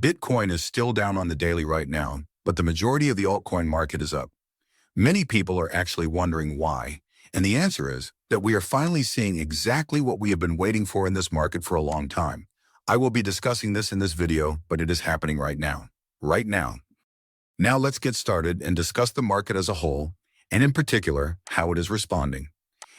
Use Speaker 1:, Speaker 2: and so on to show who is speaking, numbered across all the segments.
Speaker 1: Bitcoin is still down on the daily right now, but the majority of the altcoin market is up. Many people are actually wondering why, and the answer is that we are finally seeing exactly what we have been waiting for in this market for a long time. I will be discussing this in this video, but it is happening right now. Right now. Now let's get started and discuss the market as a whole, and in particular, how it is responding.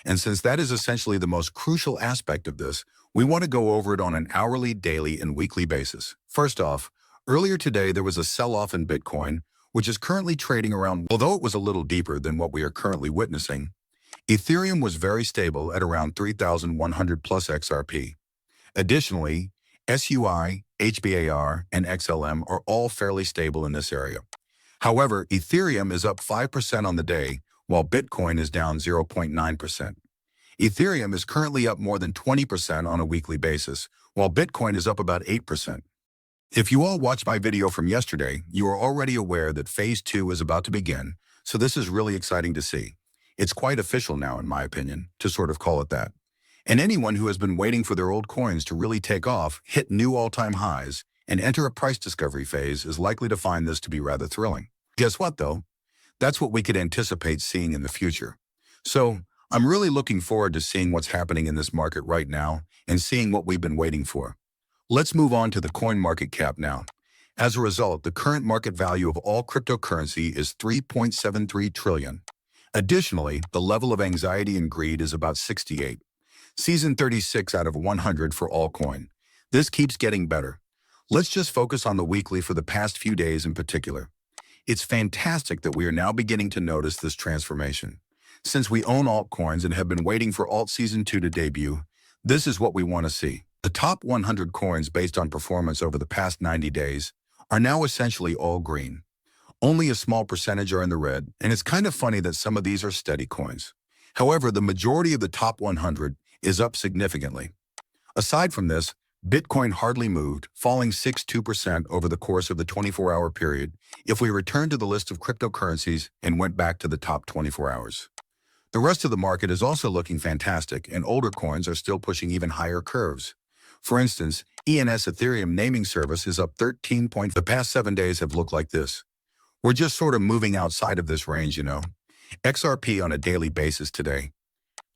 Speaker 1: And since that is essentially the most crucial aspect of this, we want to go over it on an hourly, daily, and weekly basis. First off, earlier today there was a sell-off in Bitcoin, which is currently trading around, although it was a little deeper than what we are currently witnessing. Ethereum was very stable at around 3,100 plus XRP. Additionally, SUI, HBAR, and XLM are all fairly stable in this area. However, Ethereum is up 5% on the day, while Bitcoin is down 0.9%. Ethereum is currently up more than 20% on a weekly basis, while Bitcoin is up about 8%. If you all watched my video from yesterday, you are already aware that Phase 2 is about to begin, so this is really exciting to see. It's quite official now, in my opinion, to sort of call it that. And anyone who has been waiting for their old coins to really take off, hit new all-time highs, and enter a price discovery phase is likely to find this to be rather thrilling. Guess what, though? That's what we could anticipate seeing in the future. So, I'm really looking forward to seeing what's happening in this market right now and seeing what we've been waiting for. Let's move on to the coin market cap now. As a result, the current market value of all cryptocurrency is 3.73 trillion. Additionally, the level of anxiety and greed is about 68. Season 36 out of 100 for Altcoin. This keeps getting better. Let's just focus on the weekly for the past few days in particular. It's fantastic that we are now beginning to notice this transformation. Since we own altcoins and have been waiting for Alt Season 2 to debut, this is what we want to see. The top 100 coins based on performance over the past 90 days are now essentially all green. Only a small percentage are in the red, and it's kind of funny that some of these are steady coins. However, the majority of the top 100 is up significantly. Aside from this, Bitcoin hardly moved, falling 6.2% over the course of the 24-hour period if we return to the list of cryptocurrencies and went back to the top 24 hours. The rest of the market is also looking fantastic, and older coins are still pushing even higher curves. For instance, ENS Ethereum naming service is up 13 points. The past 7 days have looked like this. We're just sort of moving outside of this range, you know. XRP on a daily basis today.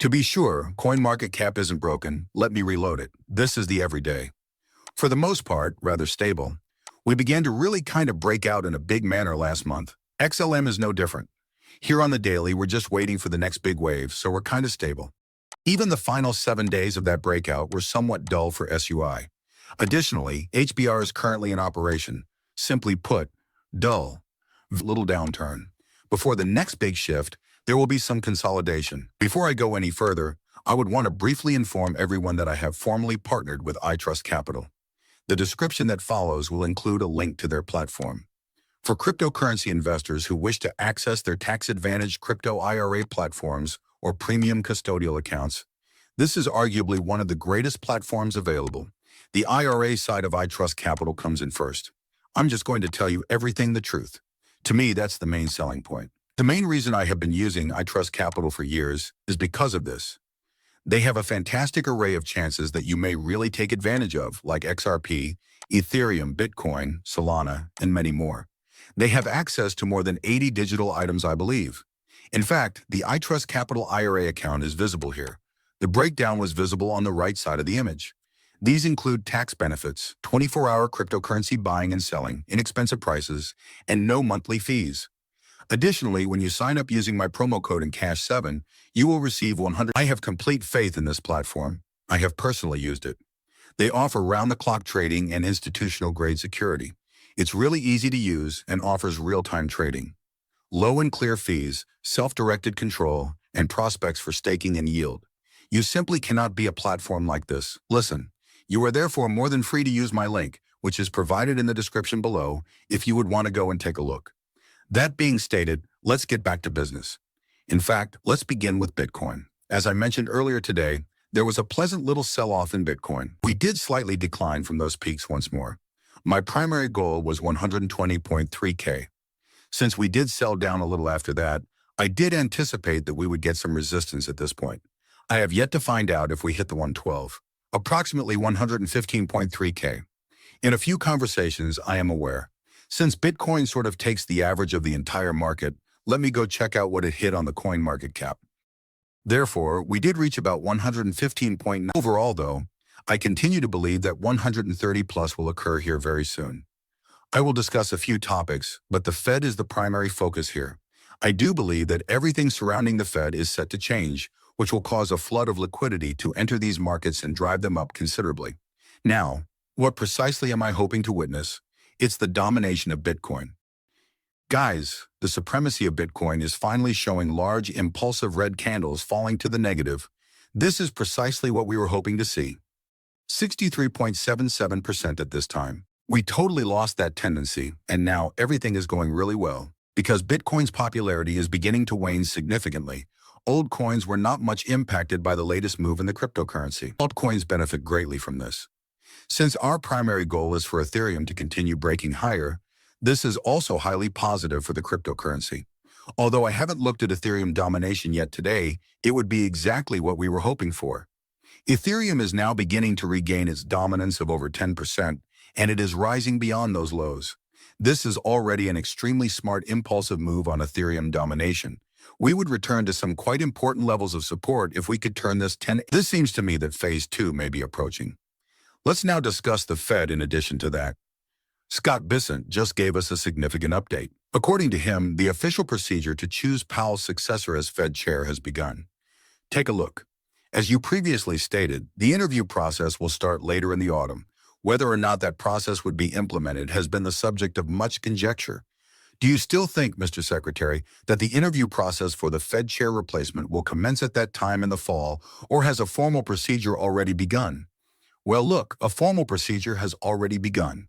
Speaker 1: To be sure, CoinMarketCap isn't broken. Let me reload it. This is the everyday. For the most part, rather stable. We began to really kind of break out in a big manner last month. XLM is no different. Here on the daily, we're just waiting for the next big wave, so we're kind of stable. Even the final 7 days of that breakout were somewhat dull for SUI. Additionally, HBR is currently in operation. Simply put, dull. Little downturn. Before the next big shift, there will be some consolidation. Before I go any further, I would want to briefly inform everyone that I have formally partnered with iTrust Capital. The description that follows will include a link to their platform. For cryptocurrency investors who wish to access their tax-advantaged crypto IRA platforms or premium custodial accounts, this is arguably one of the greatest platforms available. The IRA side of iTrust Capital comes in first. I'm just going to tell you everything the truth. To me, that's the main selling point. The main reason I have been using iTrust Capital for years is because of this. They have a fantastic array of chances that you may really take advantage of, like XRP, Ethereum, Bitcoin, Solana, and many more. They have access to more than 80 digital items, I believe. In fact, the iTrust Capital IRA account is visible here. The breakdown was visible on the right side of the image. These include tax benefits, 24-hour cryptocurrency buying and selling, inexpensive prices, and no monthly fees. Additionally, when you sign up using my promo code in Cash7, you will receive 100. I have complete faith in this platform. I have personally used it. They offer round-the-clock trading and institutional-grade security. It's really easy to use and offers real-time trading. Low and clear fees, self-directed control, and prospects for staking and yield. You simply cannot be a platform like this. Listen, you are therefore more than free to use my link, which is provided in the description below, if you would want to go and take a look. That being stated, let's get back to business. In fact, let's begin with Bitcoin. As I mentioned earlier today, there was a pleasant little sell-off in Bitcoin. We did slightly decline from those peaks once more. My primary goal was 120.3K. Since we did sell down a little after that, I did anticipate that we would get some resistance at this point. I have yet to find out if we hit the 112. Approximately 115.3K. In a few conversations, I am aware. Since Bitcoin sort of takes the average of the entire market, let me go check out what it hit on the coin market cap. Therefore, we did reach about 115.9. Overall, though, I continue to believe that 130 plus will occur here very soon. I will discuss a few topics, but the Fed is the primary focus here. I do believe that everything surrounding the Fed is set to change, which will cause a flood of liquidity to enter these markets and drive them up considerably. Now, what precisely am I hoping to witness? It's the domination of Bitcoin. Guys, the supremacy of Bitcoin is finally showing large, impulsive red candles falling to the negative. This is precisely what we were hoping to see. 63.77% at this time. We totally lost that tendency, and now everything is going really well. Because Bitcoin's popularity is beginning to wane significantly, old coins were not much impacted by the latest move in the cryptocurrency. Altcoins benefit greatly from this. Since our primary goal is for Ethereum to continue breaking higher, this is also highly positive for the cryptocurrency. Although I haven't looked at Ethereum domination yet today, it would be exactly what we were hoping for. Ethereum is now beginning to regain its dominance of over 10%, and it is rising beyond those lows. This is already an extremely smart impulsive move on Ethereum domination. We would return to some quite important levels of support if we could turn this 10. This seems to me that phase 2 may be approaching. Let's now discuss the Fed in addition to that. Scott Bessent just gave us a significant update. According to him, the official procedure to choose Powell's successor as Fed chair has begun. Take a look. As you previously stated, the interview process will start later in the autumn. Whether or not that process would be implemented has been the subject of much conjecture. Do you still think, Mr. Secretary, that the interview process for the Fed chair replacement will commence at that time in the fall, or has a formal procedure already begun? Well, look, a formal procedure has already begun.